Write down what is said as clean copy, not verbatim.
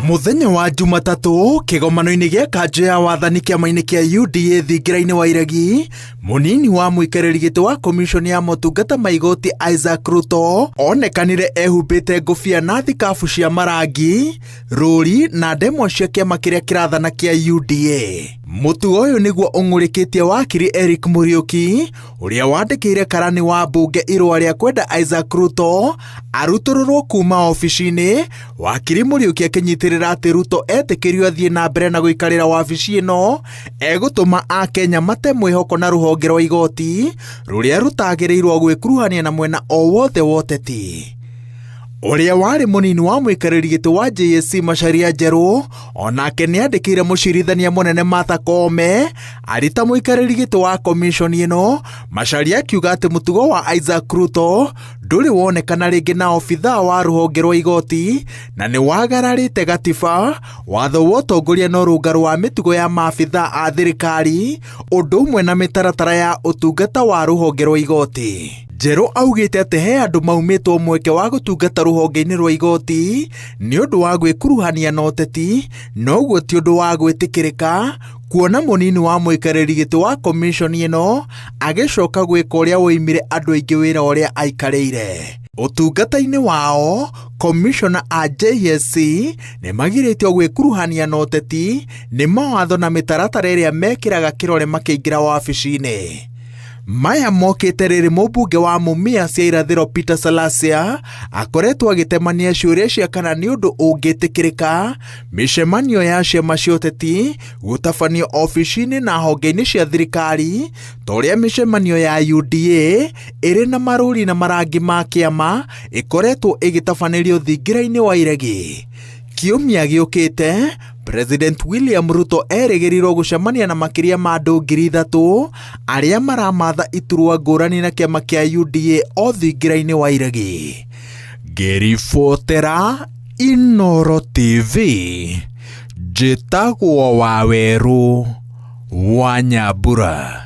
Muthenya wa Jumatatu kigomano-ini gia kanjo ya wathani kiama-ini kia UDA thingira-ini wa iregi, munini wa muikariri giti wa komishoni ya motungata ma igoti Isaac Rutto onekanire ehumbite ngũbia na thikabu cia marangi, rũri na ndemwa cia kiama kiria kirathana kia UDA. Mutugo uyu niguo ung'urikitie wakiri Eric Muriuki uria wandikire karani wa Mbunge irũa ria kwenda Isaac Rutto arutururwo kuuma ofici-ini. Wakiri Muriuki akinyitirira ati Rutto etikirio athie na mbere na guikarira wabici ino egutuma a Kenya mate mwihoko na ruhonge rwa igoti ruria rutagirirwo gwikuruhania na mwena o wothe woteti. Uria wari munini wa muikariri giti wa JSC Macharia Njeru onake niandikire mucirithania munene Martha Koome arita muikariri giti wa komishoni ino. Macharia akiuga ati mutugo wa Isaac Rutto nduri wonekana ringi na obitha wa ruhonge rwa igoti na ni wagararite gatiba, watho wa utongoria no runga rwa mitugo ya maabitha a thirikari undu umwe na mitaratara ya utungata wa ruhonge rwa igoti. Njeru augite ati he andu maumitwo mweke wa gutungata ruhonge-ini rwa igoti ni undu wa gwikuruhania na uteti, noguo ti undu wa gwitikirika kuona munini wa muikariri giti wa komishoni ino agicoka gwika uria woimire andu aingi wira uria aikarire. Utungata-ini wao komishona a JSC ni magiritio gwikuruhania na uteti ni mawatho na mitaratara iria mekiraga kirore makiingira wabici-ini. Maya mokite riri Mbunge wa Mumia cia irathiro Peter Salasia akoretwo agitemania ciuria cia kana ni undu ungitikirika micemanio ya ciama cia uteti gutabanio ofici-ini na honge-ini cia thirikari toria micemanio ya UDA iri na maruri na marangi ma kiama ikoretwo igitabanirio thingira-ini wa iregi. Kiumia giukite President William Rutto erigirirwo gucemania na makiria ma andu 3,000 aria maramatha iturwa ngurani na kiama kia UDA o thingira-ini wa iregi. Ngiribotera Inooro TV, njitagwo Waweru wa Nyambura.